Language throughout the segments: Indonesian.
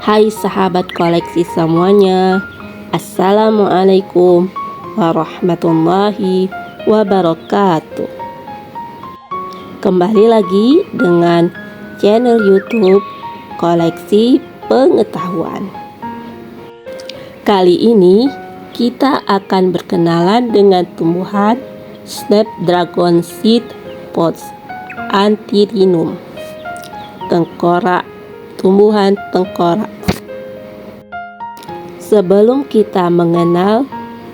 Hai sahabat koleksi semuanya, Assalamualaikum warahmatullahi wabarakatuh. Kembali lagi dengan channel YouTube Koleksi Pengetahuan. Kali ini kita akan berkenalan dengan tumbuhan Snapdragon Seed Pods Antirrhinum, tengkorak, tumbuhan tengkorak. Sebelum kita mengenal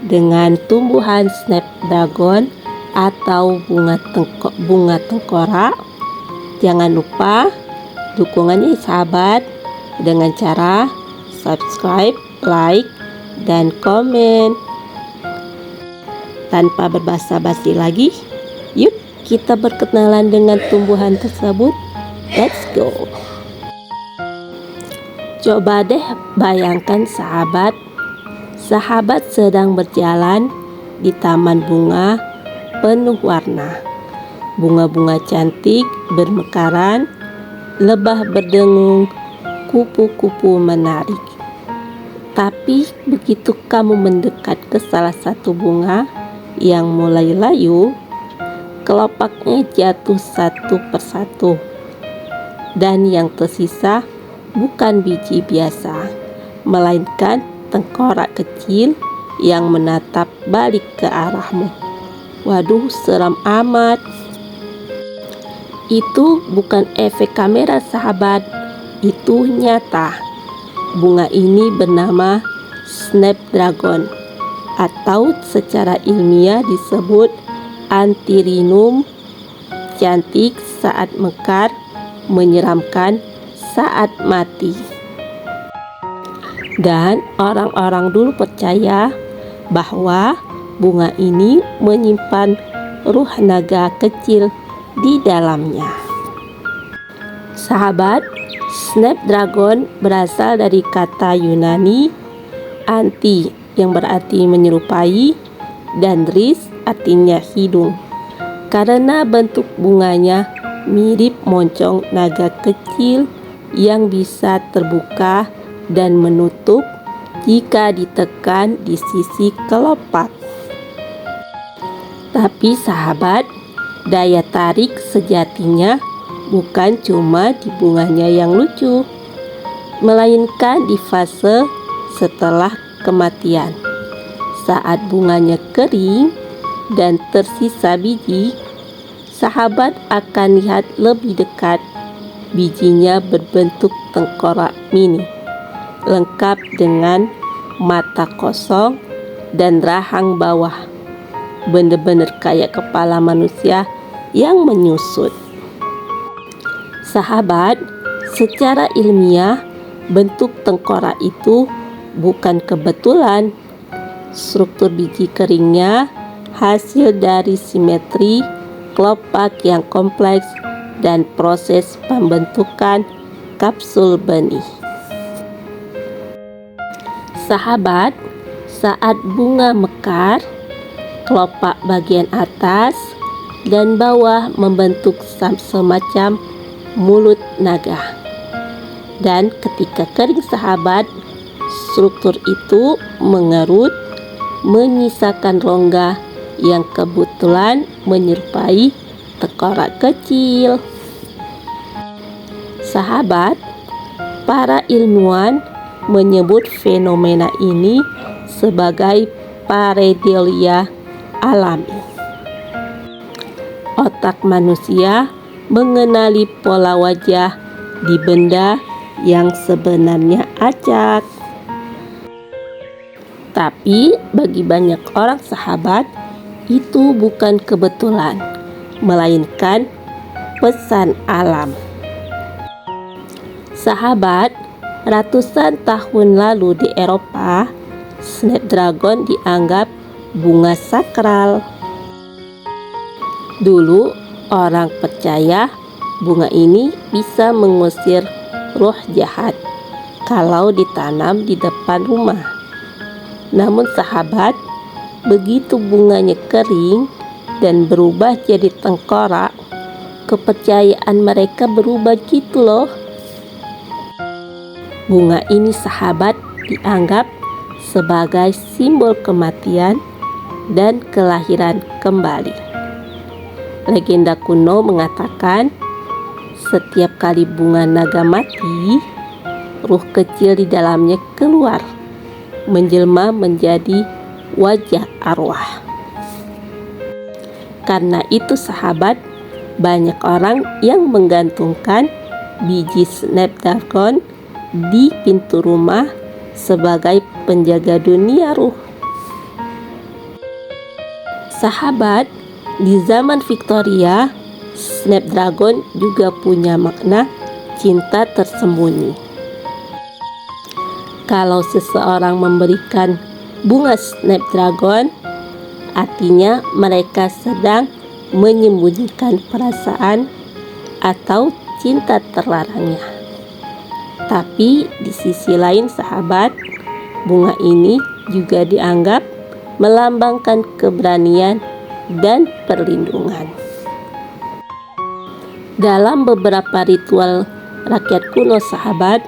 dengan tumbuhan snapdragon atau bunga tengkorak, jangan lupa dukungannya sahabat dengan cara subscribe, like, dan komen. Tanpa berbasa-basi lagi, yuk kita berkenalan dengan tumbuhan tersebut. Let's go. Coba deh bayangkan sahabat sedang berjalan di taman bunga penuh warna. Bunga-bunga cantik bermekaran, lebah berdengung, kupu-kupu menarik. Tapi begitu kamu mendekat ke salah satu bunga yang mulai layu, kelopaknya jatuh satu persatu, dan yang tersisa bukan biji biasa, melainkan tengkorak kecil yang menatap balik ke arahmu. Waduh, seram amat. Itu bukan efek kamera sahabat, itu nyata. Bunga ini bernama Snapdragon, atau secara ilmiah disebut Antirrhinum. Cantik saat mekar, menyeramkan saat mati. Dan orang-orang dulu percaya bahwa bunga ini menyimpan ruh naga kecil di dalamnya. Sahabat, Snapdragon berasal dari kata Yunani anti yang berarti menyerupai dan dris artinya hidung. Karena bentuk bunganya mirip moncong naga kecil yang bisa terbuka dan menutup jika ditekan di sisi kelopak. Tapi sahabat, daya tarik sejatinya bukan cuma di bunganya yang lucu, melainkan di fase setelah kematian. Saat bunganya kering dan tersisa biji, sahabat akan lihat lebih dekat. Bijinya berbentuk tengkorak mini, lengkap dengan mata kosong dan rahang bawah, bener-bener kayak kepala manusia yang menyusut. Sahabat, secara ilmiah bentuk tengkorak itu bukan kebetulan. Struktur biji keringnya hasil dari simetri kelopak yang kompleks dan proses pembentukan kapsul benih. Sahabat, saat bunga mekar, kelopak bagian atas dan bawah membentuk semacam mulut naga. Dan ketika kering sahabat, struktur itu mengerut, menyisakan rongga yang kebetulan menyerupai tengkorak kecil. Sahabat, para ilmuwan menyebut fenomena ini sebagai pareidolia alami. Otak manusia mengenali pola wajah di benda yang sebenarnya acak. Tapi bagi banyak orang sahabat, itu bukan kebetulan, melainkan pesan alam. Sahabat, ratusan tahun lalu di Eropa, Snapdragon dianggap bunga sakral. Dulu orang percaya bunga ini bisa mengusir roh jahat kalau ditanam di depan rumah. Namun sahabat, begitu bunganya kering dan berubah jadi tengkorak, kepercayaan mereka berubah gitu loh. Bunga ini sahabat dianggap sebagai simbol kematian dan kelahiran kembali. Legenda kuno mengatakan setiap kali bunga naga mati, ruh kecil di dalamnya keluar, menjelma menjadi wajah arwah. Karena itu sahabat, banyak orang yang menggantungkan biji snapdragon di pintu rumah sebagai penjaga dunia ruh. Sahabat, di zaman Victoria, snapdragon juga punya makna cinta tersembunyi. Kalau seseorang memberikan bunga snapdragon, artinya mereka sedang menyembunyikan perasaan atau cinta terlarangnya. Tapi di sisi lain sahabat, bunga ini juga dianggap melambangkan keberanian dan perlindungan. Dalam beberapa ritual rakyat kuno sahabat,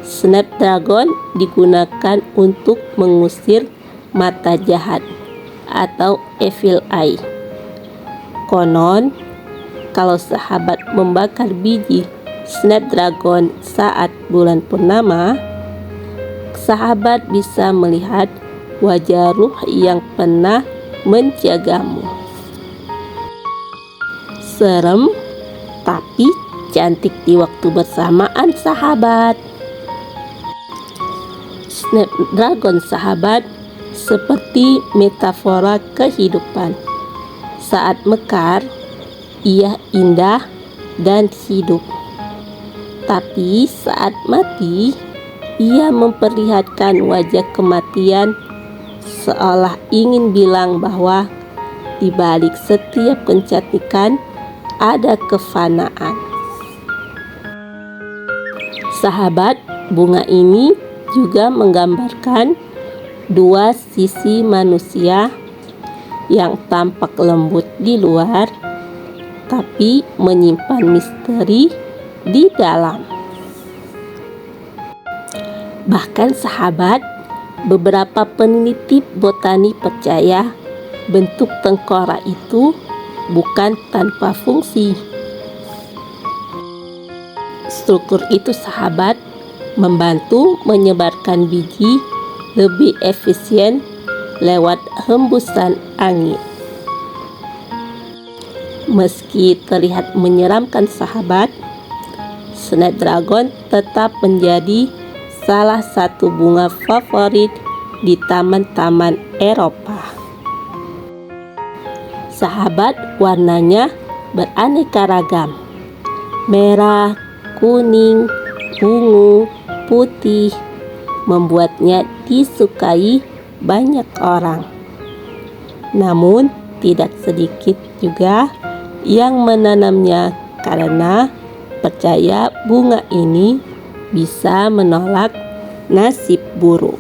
snapdragon digunakan untuk mengusir mata jahat atau evil eye. Konon, kalau sahabat membakar biji snapdragon saat bulan purnama, sahabat bisa melihat wajah ruh yang pernah menjagamu. Serem, tapi cantik di waktu bersamaan sahabat. Snapdragon sahabat seperti metafora kehidupan. Saat mekar, ia indah dan hidup. Tapi saat mati, ia memperlihatkan wajah kematian, seolah ingin bilang bahwa di balik setiap kecantikan ada kefanaan. Sahabat, bunga ini juga menggambarkan dua sisi manusia yang tampak lembut di luar, tapi menyimpan misteri di dalam. Bahkan sahabat, beberapa peneliti botani percaya bentuk tengkorak itu bukan tanpa fungsi. Struktur itu sahabat membantu menyebarkan biji lebih efisien lewat hembusan angin. Meski terlihat menyeramkan sahabat, snapdragon tetap menjadi salah satu bunga favorit di taman-taman Eropa. Sahabat, warnanya beraneka ragam. Merah, kuning, ungu, putih, membuatnya disukai banyak orang. Namun tidak sedikit juga yang menanamnya karena percaya bunga ini bisa menolak nasib buruk.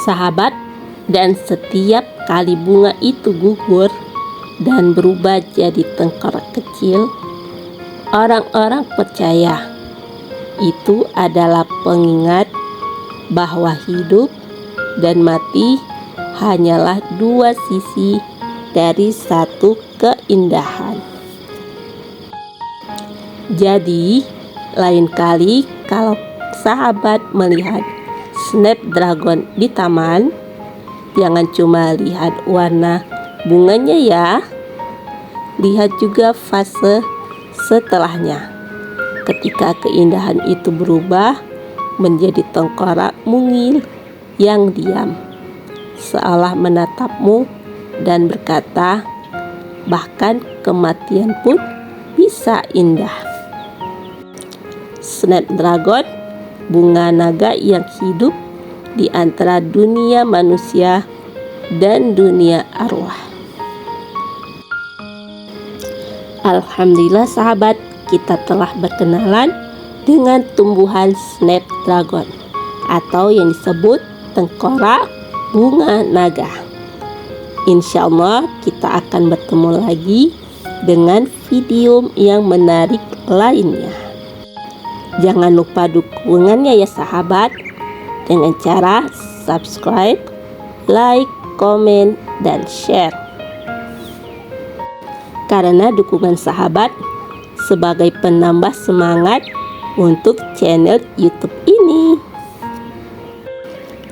Sahabat, dan setiap kali bunga itu gugur dan berubah jadi tengkorak kecil, orang-orang percaya itu adalah pengingat bahwa hidup dan mati hanyalah dua sisi dari satu keindahan. Jadi, lain kali kalau sahabat melihat snapdragon di taman, jangan cuma lihat warna bunganya ya, lihat juga fase setelahnya. Ketika keindahan itu berubah menjadi tengkorak mungil yang diam, seolah menatapmu dan berkata, bahkan kematian pun bisa indah. Snapdragon, bunga naga yang hidup di antara dunia manusia dan dunia arwah. Alhamdulillah sahabat, kita telah berkenalan dengan tumbuhan snapdragon atau yang disebut tengkorak bunga naga. Insya Allah kita akan bertemu lagi dengan video yang menarik lainnya. Jangan lupa dukungannya ya sahabat, dengan cara subscribe, like, komen, dan share. Karena dukungan sahabat sebagai penambah semangat untuk channel YouTube ini.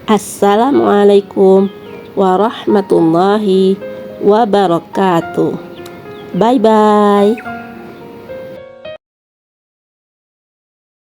Assalamualaikum warahmatullahi wabarakatuh. Bye bye.